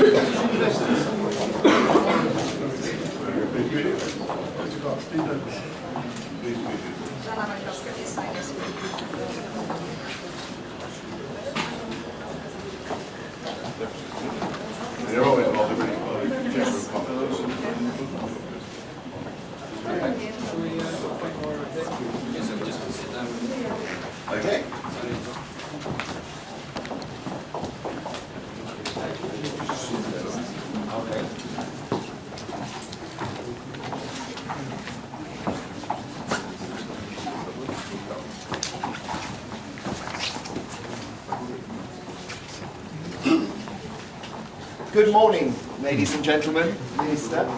They're always involved in Chamber of Commerce. Okay. Good morning, ladies and gentlemen, Minister.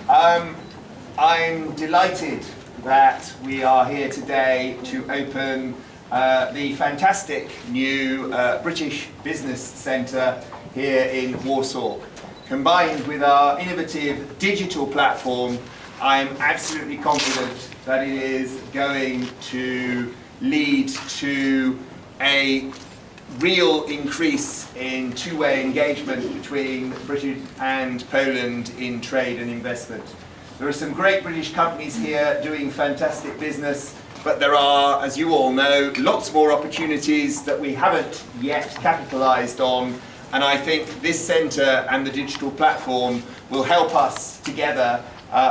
I'm delighted that we are here today to open the fantastic new British Business Centre here in Warsaw. Combined with our innovative digital platform, I am absolutely confident that it is going to lead to a real increase in two-way engagement between Britain and Poland in trade and investment. There are some great British companies here doing fantastic business, but there are, as you all know, lots more opportunities that we haven't yet capitalised on, and I think this centre and the digital platform will help us together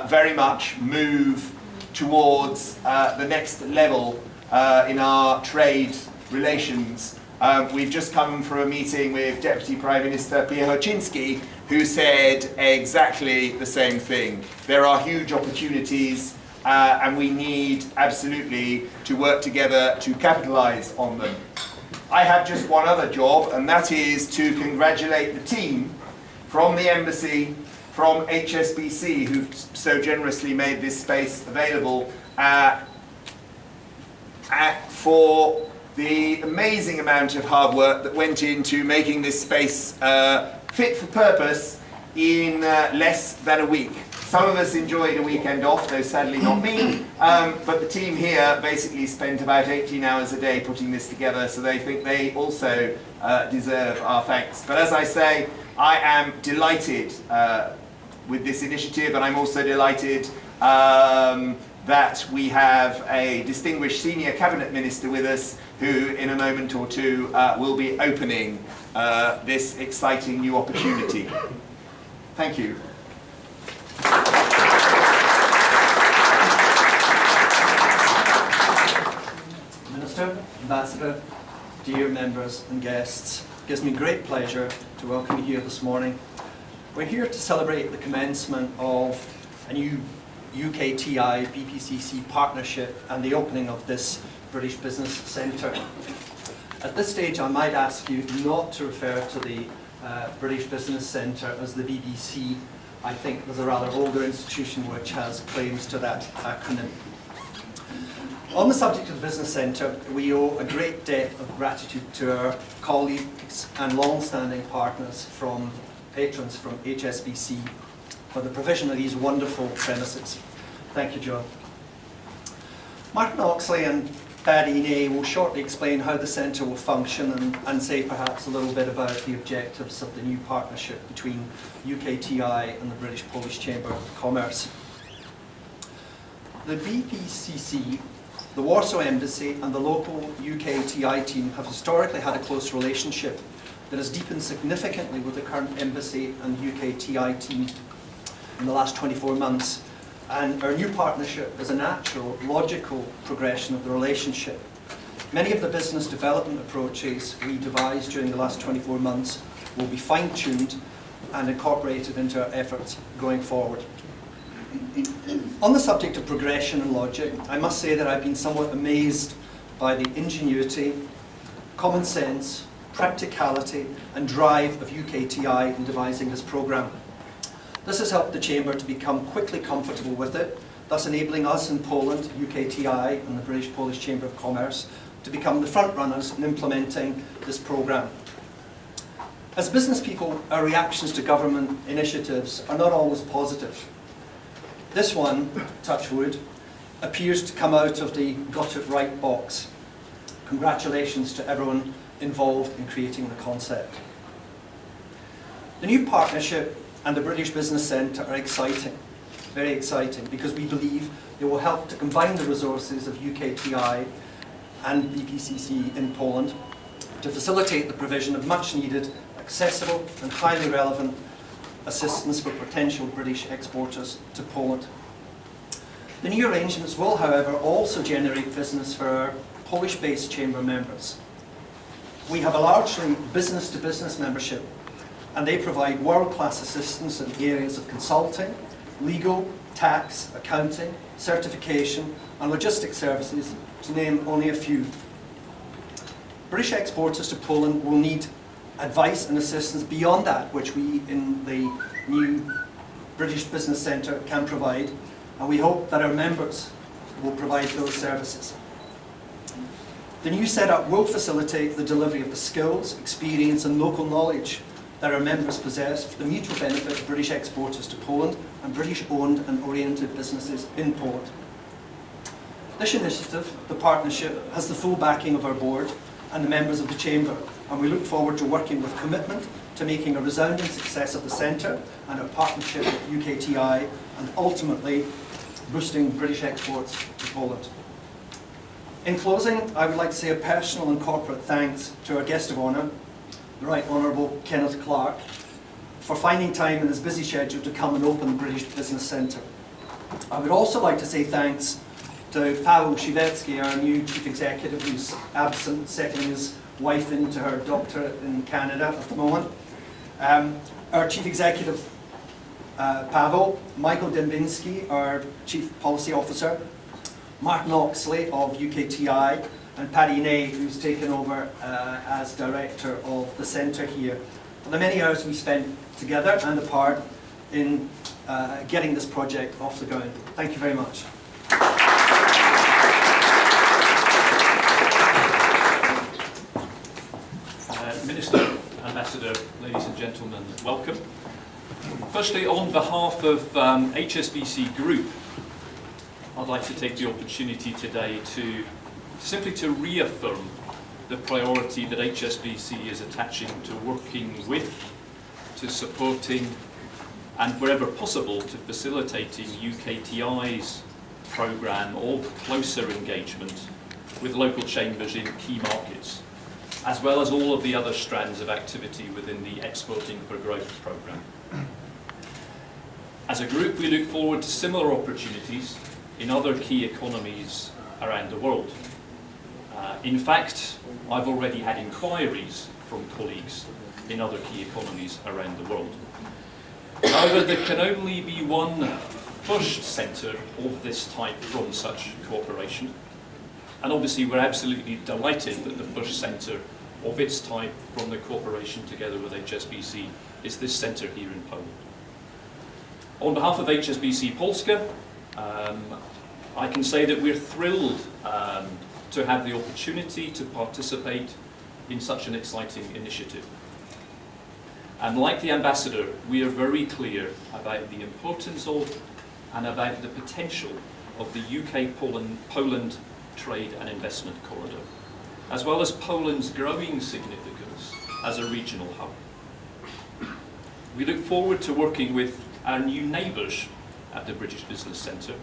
very much move towards the next level in our trade relations. We've just come from a meeting with Deputy Prime Minister Brytyjskie, who said exactly the same thing. There are huge opportunities and we need absolutely to work together to capitalise on them. I have just one other job, and that is to congratulate the team from the Embassy, from HSBC, who've so generously made this space available for the amazing amount of hard work that went into making this space fit for purpose in less than a week. Some of us enjoyed a weekend off, though sadly not me, but the team here basically spent about 18 hours a day putting this together, so they think they also deserve our thanks. But as I say, I am delighted with this initiative, and I'm also delighted that we have a distinguished senior cabinet minister with us who in a moment or two will be opening this exciting new opportunity. Thank you. Minister, Ambassador, dear members and guests, it gives me great pleasure to welcome you here this morning. We're here to celebrate the commencement of a new UKTI BPCC partnership and the opening of this British Business Centre. At this stage, I might ask you not to refer to the British Business Centre as the BBC. I think there's a rather older institution which has claims to that acronym. On the subject of the Business Centre, we owe a great debt of gratitude to our colleagues and long-standing partners from patrons from HSBC for the provision of these wonderful premises. Thank you, John. Martin Oxley and Paddy Nay will shortly explain how the centre will function and say perhaps a little bit about the objectives of the new partnership between UKTI and the British Polish Chamber of Commerce. The BPCC, the Warsaw Embassy and the local UKTI team have historically had a close relationship that has deepened significantly with the current Embassy and UKTI team in the last 24 months. And our new partnership is a natural, logical progression of the relationship. Many of the business development approaches we devised during the last 24 months will be fine-tuned and incorporated into our efforts going forward. On the subject of progression and logic, I must say that I've been somewhat amazed by the ingenuity, common sense, practicality and drive of UKTI in devising this programme. This has helped the Chamber to become quickly comfortable with it, thus enabling us in Poland, UKTI and the British Polish Chamber of Commerce, to become the front runners in implementing this programme. As business people, our reactions to government initiatives are not always positive. This one, touch wood, appears to come out of the got it right box. Congratulations to everyone involved in creating the concept. The new partnership and the British Business Centre are exciting, very exciting, because we believe they will help to combine the resources of UKTI and BPCC in Poland to facilitate the provision of much needed, accessible and highly relevant assistance for potential British exporters to Poland. The new arrangements will, however, also generate business for our Polish-based chamber members. We have a largely business-to-business membership, and they provide world-class assistance in the areas of consulting, legal, tax, accounting, certification and logistics services, to name only a few. British exporters to Poland will need advice and assistance beyond that which we in the new British Business Centre can provide, and we hope that our members will provide those services. The new setup will facilitate the delivery of the skills, experience and local knowledge that our members possess for the mutual benefit of British exporters to Poland and British-owned and oriented businesses in Poland. This initiative, the partnership, has the full backing of our board and the members of the Chamber, and we look forward to working with commitment to making a resounding success of the Centre and our partnership with UKTI, and ultimately boosting British exports to Poland. In closing, I would like to say a personal and corporate thanks to our guest of honour, the Right Honourable Kenneth Clark, for finding time in his busy schedule to come and open the British Business Centre. I would also like to say thanks to Paweł Brytyjskie, our new Chief Executive, who's absent, settling his wife into her doctorate in Canada at the moment. Our Chief Executive, Paweł, Michael Dębiński, our Chief Policy Officer, Martin Oxley of UKTI, and Paddy Ney, who's taken over as Director of the Centre here, for the many hours we spent together and apart in getting this project off the ground. Thank you very much. Minister, Ambassador, ladies and gentlemen, welcome. Firstly, on behalf of HSBC Group, I'd like to take the opportunity today to simply to reaffirm the priority that HSBC is attaching to working with, to supporting, and wherever possible to facilitating UKTI's programme of closer engagement with local chambers in key markets, as well as all of the other strands of activity within the Exporting for Growth programme. As a group, we look forward to similar opportunities in other key economies around the world. In fact, I've already had inquiries from colleagues in other key economies around the world. However, there can only be one first centre of this type from such cooperation. And obviously we're absolutely delighted that the first centre of its type from the cooperation together with HSBC is this centre here in Poland. On behalf of HSBC Polska, I can say that we're thrilled to have the opportunity to participate in such an exciting initiative. And like the Ambassador, we are very clear about the importance of and about the potential of the UK-Poland trade and investment corridor, as well as Poland's growing significance as a regional hub. We look forward to working with our new neighbours at the British Business Centre,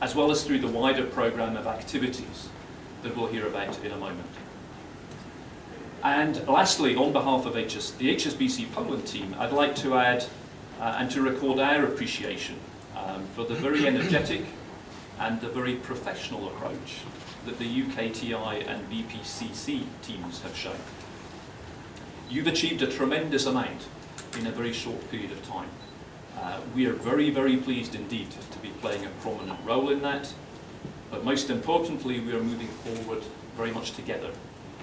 as well as through the wider programme of activities that we'll hear about in a moment. And lastly, on behalf of the HSBC Poland team, I'd like to add and to record our appreciation for the very energetic and the very professional approach that the UKTI and BPCC teams have shown. You've achieved a tremendous amount in a very short period of time. We are very, very pleased indeed to be playing a prominent role in that, but most importantly, we are moving forward very much together,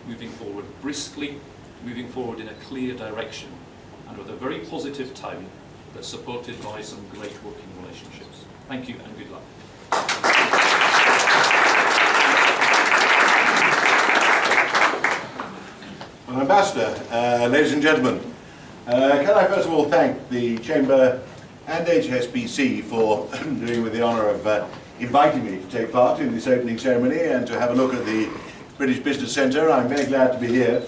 moving forward briskly, moving forward in a clear direction, and with a very positive tone that's supported by some great working relationships. Thank you and good luck. Well, Ambassador, ladies and gentlemen, can I first of all thank the Chamber and HSBC for doing me the honour of inviting me to take part in this opening ceremony and to have a look at the British Business Centre. I'm very glad to be here.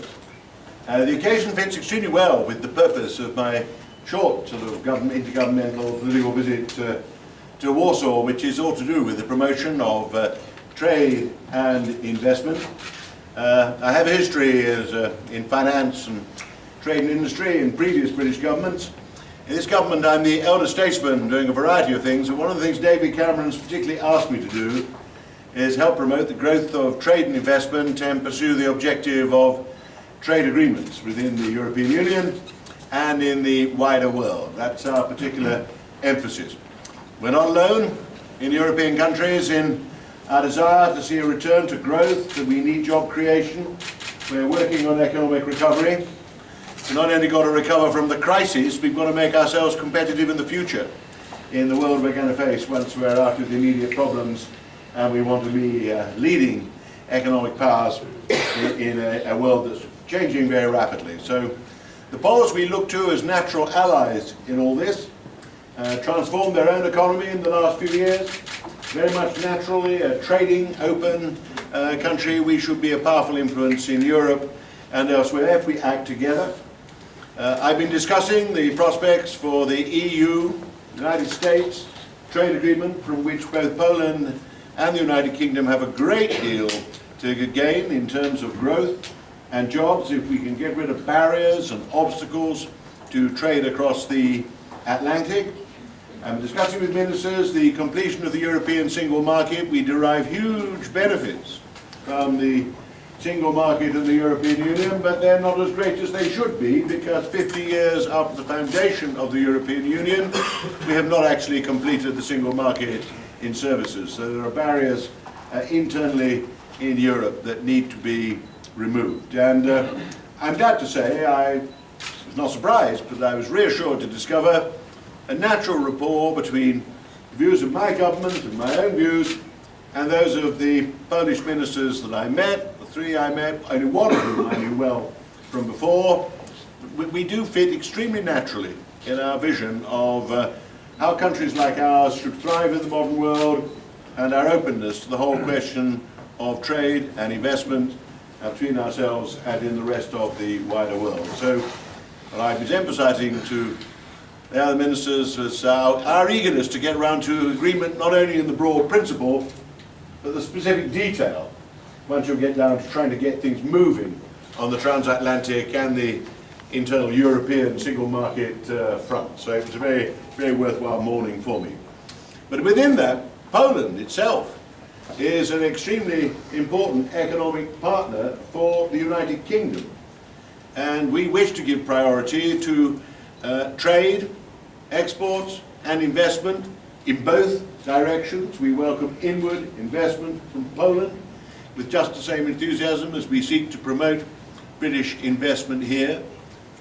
The occasion fits extremely well with the purpose of my short sort of intergovernmental political visit to Warsaw, which is all to do with the promotion of trade and investment. I have a history in finance and trade and industry in previous British governments. In this government, I'm the elder statesman doing a variety of things, and one of the things David Cameron's particularly asked me to do is help promote the growth of trade and investment and pursue the objective of trade agreements within the European Union and in the wider world. That's our particular emphasis. We're not alone in European countries in our desire to see a return to growth, that we need job creation. We're working on economic recovery. We've not only got to recover from the crisis, we've got to make ourselves competitive in the future, in the world we're going to face once we're out of the immediate problems, and we want to be leading economic powers in a world that's changing very rapidly. So the Poles we look to as natural allies in all this transformed their own economy in the last few years. Very much naturally a trading, open country. We should be a powerful influence in Europe and elsewhere if we act together. I've been discussing the prospects for the EU, United States trade agreement, from which both Poland and the United Kingdom have a great deal to gain in terms of growth and jobs if we can get rid of barriers and obstacles to trade across the Atlantic. I'm discussing with ministers the completion of the European single market. We derive huge benefits from the single market in the European Union, but they're not as great as they should be, because 50 years after the foundation of the European Union, we have not actually completed the single market in services. So there are barriers internally in Europe that need to be removed. And I'm glad to say, I was not surprised, but I was reassured to discover a natural rapport between the views of my government and my own views and those of the Polish ministers that I met. The three I met, only one of whom I knew well from before. We do fit extremely naturally in our vision of how countries like ours should thrive in the modern world, and our openness to the whole question of trade and investment between ourselves and in the rest of the wider world. So what I was emphasizing to the other ministers was our eagerness to get around to agreement, not only in the broad principle, but the specific detail, once you get down to trying to get things moving on the transatlantic and the internal European single market front. So it was a very, very worthwhile morning for me. But within that, Poland itself is an extremely important economic partner for the United Kingdom. And we wish to give priority to trade, exports and investment in both directions. We welcome inward investment from Poland with just the same enthusiasm as we seek to promote British investment here.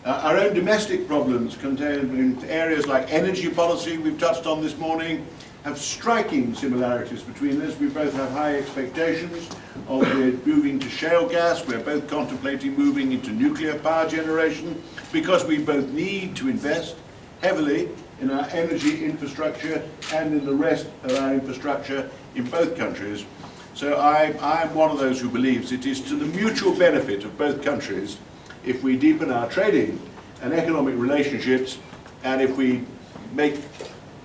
Our own domestic problems contained in areas like energy policy we've touched on this morning have striking similarities between us. We both have high expectations of moving to shale gas. We're both contemplating moving into nuclear power generation because we both need to invest heavily in our energy infrastructure and in the rest of our infrastructure in both countries. So I'm one of those who believes it is to the mutual benefit of both countries if we deepen our trading and economic relationships, and if we make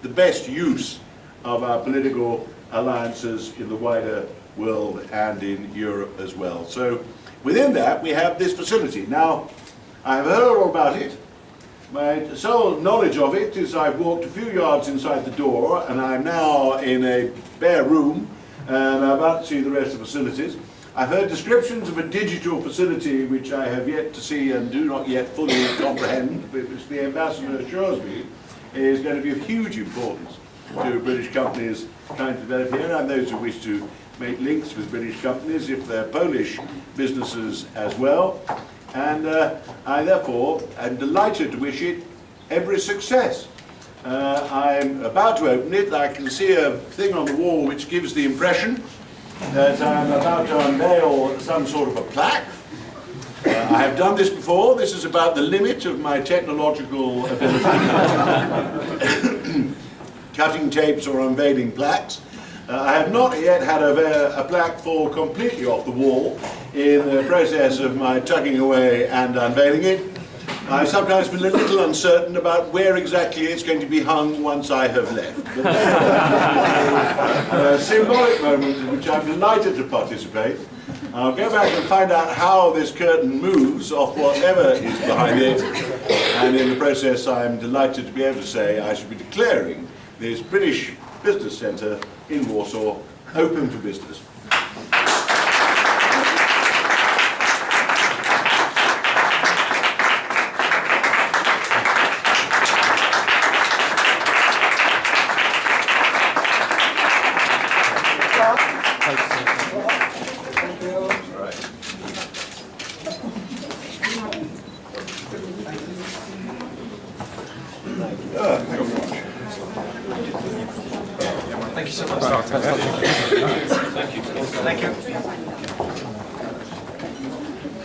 the best use of our political alliances in the wider world and in Europe as well. So within that we have this facility. Now, I have heard all about it. My sole knowledge of it is I've walked a few yards inside the door and I'm now in a bare room and I'm about to see the rest of the facilities. I've heard descriptions of a digital facility which I have yet to see and do not yet fully comprehend, but which the ambassador assures me is going to be of huge importance to British companies trying to develop here, and those who wish to make links with British companies if they're Polish businesses as well. And I therefore am delighted to wish it every success. I'm about to open it. I can see a thing on the wall which gives the impression that I'm about to unveil some sort of a plaque. I have done this before. This is about the limit of my technological ability. Cutting tapes or unveiling plaques. I have not yet had a plaque fall completely off the wall in the process of my tucking away and unveiling it. I've sometimes been a little uncertain about where exactly it's going to be hung once I have left. But a symbolic moment in which I'm delighted to participate. I'll go back and find out how this curtain moves off whatever is behind it, and in the process I'm delighted to be able to say I should be declaring this British Business Centre in Warsaw open for business. Thank you so much. Thank you. Thank you.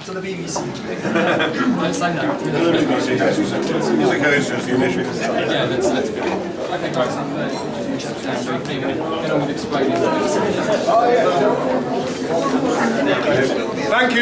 To the BBC. I'll sign that. Music is just the initial. Yeah, let's do it. Okay, guys, I'm just down briefly. Get on with explaining. Thank you.